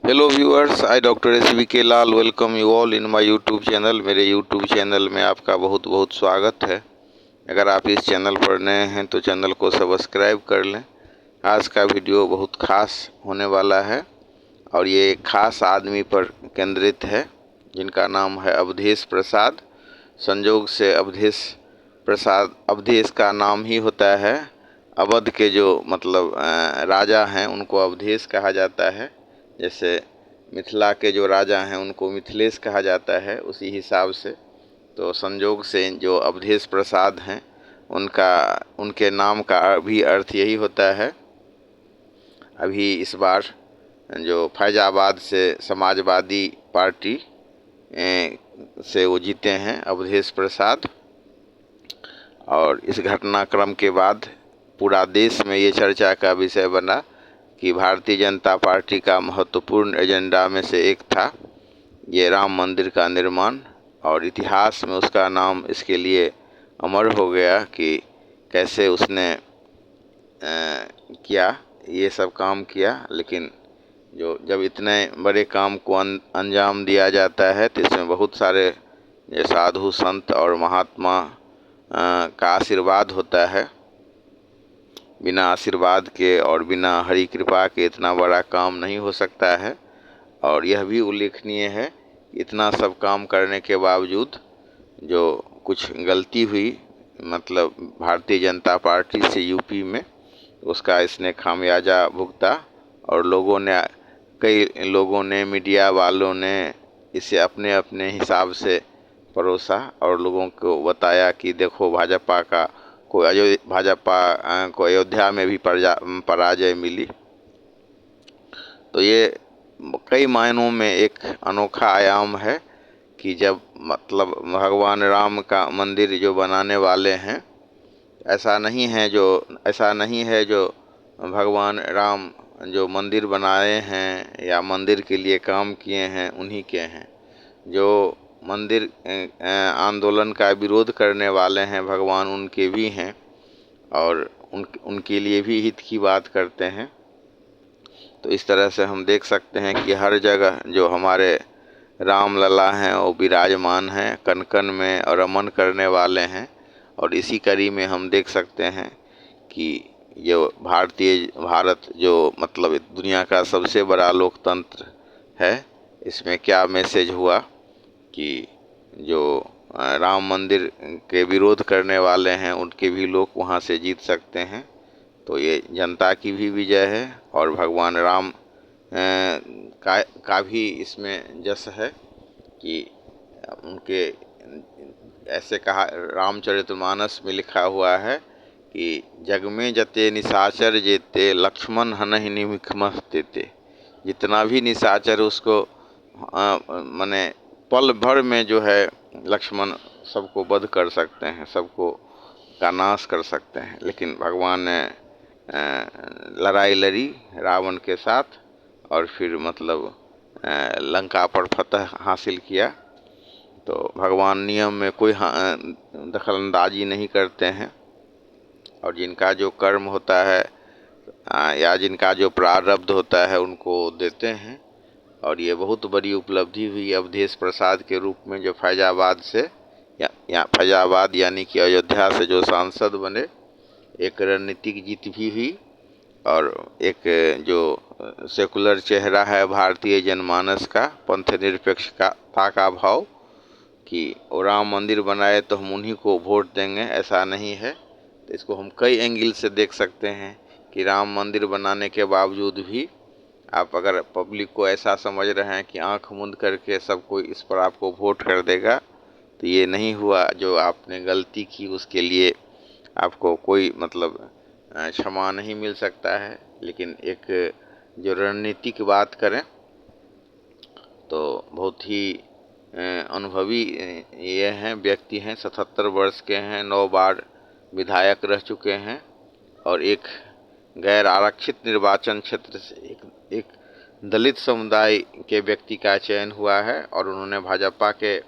Hello viewers, I doctor SVK Lal welcome you all in my YouTube channel. मेरे YouTube channel में आपका बहुत बहुत स्वागत है। अगर आप इस चैनल पर नए हैं तो चैनल को सब्सक्राइब कर लें। आज का वीडियो बहुत खास होने वाला है और ये एक खास आदमी पर केंद्रित है जिनका नाम है अवधेश प्रसाद। संयोग से अवधेश का नाम ही होता है। अवध के जो राजा हैं उनको अवधेश कहा जाता है। जैसे मिथिला के जो राजा हैं उनको मिथिलेश कहा जाता है, उसी हिसाब से तो संयोग से जो अवधेश प्रसाद हैं उनके नाम का भी अर्थ यही होता है। अभी इस बार जो फैजाबाद से समाजवादी पार्टी से वो जीते हैं अवधेश प्रसाद, और इस घटनाक्रम के बाद पूरा देश में ये चर्चा का विषय बना कि भारतीय जनता पार्टी का महत्वपूर्ण एजेंडा में से एक था ये राम मंदिर का निर्माण, और इतिहास में उसका नाम इसके लिए अमर हो गया कि कैसे उसने किया, ये सब काम किया। लेकिन जब इतने बड़े काम को अंजाम दिया जाता है तो इसमें बहुत सारे साधु संत और महात्मा का आशीर्वाद होता है। बिना आशीर्वाद के और बिना हरि कृपा के इतना बड़ा काम नहीं हो सकता है। और यह भी उल्लेखनीय है कि इतना सब काम करने के बावजूद जो कुछ गलती हुई भारतीय जनता पार्टी से यूपी में, उसका इसने खामियाजा भुगता। और कई लोगों ने, मीडिया वालों ने इसे अपने अपने हिसाब से परोसा और लोगों को बताया कि देखो भाजपा को अयोध्या में भी पराजय मिली। तो ये कई मायनों में एक अनोखा आयाम है कि जब भगवान राम का मंदिर जो बनाने वाले हैं, ऐसा नहीं है जो भगवान राम जो मंदिर बनाए हैं या मंदिर के लिए काम किए हैं उन्हीं के हैं। जो मंदिर आंदोलन का विरोध करने वाले हैं भगवान उनके भी हैं और उनके लिए भी हित की बात करते हैं। तो इस तरह से हम देख सकते हैं कि हर जगह जो हमारे राम लला हैं वो विराजमान हैं, कण कण में और रमन करने वाले हैं। और इसी कड़ी में हम देख सकते हैं कि भारत जो दुनिया का सबसे बड़ा लोकतंत्र है, इसमें क्या मैसेज हुआ कि जो राम मंदिर के विरोध करने वाले हैं उनके भी लोग वहाँ से जीत सकते हैं। तो ये जनता की भी विजय है और भगवान राम का भी इसमें जस है कि उनके ऐसे कहा, रामचरितमानस में लिखा हुआ है कि जग में जते निशाचर जेते लक्ष्मण हनहि निमिखमह तेते। जितना भी निशाचर उसको माने पल भर में जो है लक्ष्मण सबको वध कर सकते हैं, सबको का नाश कर सकते हैं। लेकिन भगवान ने लड़ाई लड़ी रावण के साथ और फिर लंका पर फतह हासिल किया। तो भगवान नियम में कोई दखलंदाजी नहीं करते हैं और जिनका जो कर्म होता है या जिनका जो प्रारब्ध होता है उनको देते हैं। और ये बहुत बड़ी उपलब्धि हुई अवधेश प्रसाद के रूप में, जो फैजाबाद से फैजाबाद यानी कि अयोध्या से जो सांसद बने। एक रणनीतिक जीत भी हुई और एक जो सेकुलर चेहरा है भारतीय जनमानस का, पंथ निरपेक्षता का भाव कि वो राम मंदिर बनाए तो हम उन्हीं को वोट देंगे, ऐसा नहीं है। तो इसको हम कई एंगल से देख सकते हैं कि राम मंदिर बनाने के बावजूद भी आप अगर पब्लिक को ऐसा समझ रहे हैं कि आंख मूंद करके सब कोई इस पर आपको वोट कर देगा, तो ये नहीं हुआ। जो आपने गलती की उसके लिए आपको कोई क्षमा नहीं मिल सकता है। लेकिन एक जो रणनीति की बात करें तो बहुत ही अनुभवी ये हैं, व्यक्ति हैं, 77 वर्ष के हैं, 9 बार विधायक रह चुके हैं और एक गैर आरक्षित निर्वाचन क्षेत्र से एक दलित समुदाय के व्यक्ति का चयन हुआ है और उन्होंने भाजपा के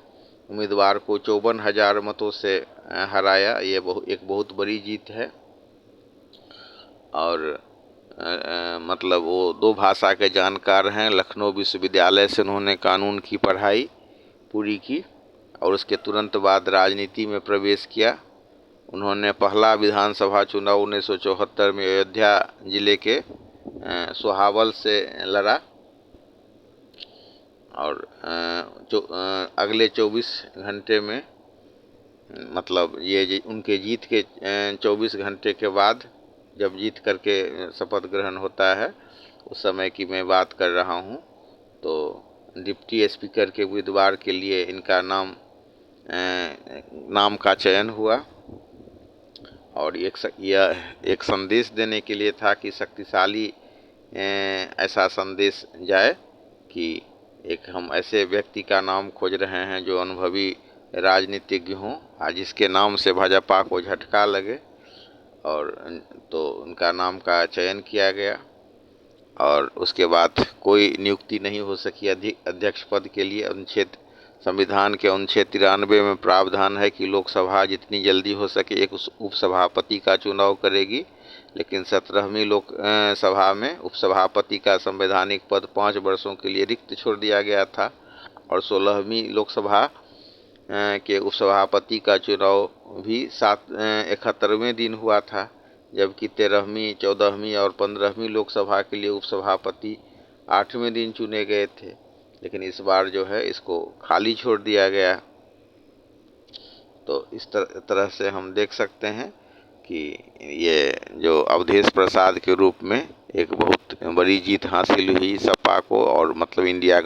उम्मीदवार को 54,000 मतों से हराया। ये एक बहुत बड़ी जीत है। और मतलब वो 2 भाषा के जानकार हैं। लखनऊ विश्वविद्यालय से उन्होंने कानून की पढ़ाई पूरी की और उसके तुरंत बाद राजनीति में प्रवेश किया। उन्होंने पहला विधानसभा चुनाव 1974 में अयोध्या जिले के सोहावल से लड़ा और अगले 24 घंटे में मतलब ये उनके जीत के 24 घंटे के बाद जब जीत करके शपथ ग्रहण होता है उस समय की मैं बात कर रहा हूँ। तो डिप्टी स्पीकर के उम्मीदवार के लिए इनका नाम का चयन हुआ और यह एक संदेश देने के लिए था कि शक्तिशाली ऐसा संदेश जाए कि एक हम ऐसे व्यक्ति का नाम खोज रहे हैं जो अनुभवी राजनीतिज्ञ हों, जिसके नाम से भाजपा को झटका लगे। और तो उनका नाम का चयन किया गया और उसके बाद कोई नियुक्ति नहीं हो सकी अध्यक्ष पद के लिए। संविधान के अनुच्छेद 93 में प्रावधान है कि लोकसभा जितनी जल्दी हो सके एक उपसभापति का चुनाव करेगी, लेकिन 17वीं लोकसभा में उपसभापति का संवैधानिक पद 5 वर्षों के लिए रिक्त छोड़ दिया गया था और 16वीं लोकसभा के उपसभापति का चुनाव भी 71वें दिन हुआ था, जबकि 13वीं, 14वीं और 15वीं लोकसभा के लिए उपसभापति 8वें दिन चुने गए थे, लेकिन इस बार जो है इसको खाली छोड़ दिया गया। तो इस तरह से हम देख सकते हैं कि ये जो अवधेश प्रसाद के रूप में एक बहुत बड़ी जीत हासिल हुई सपा को और मतलब इंडिया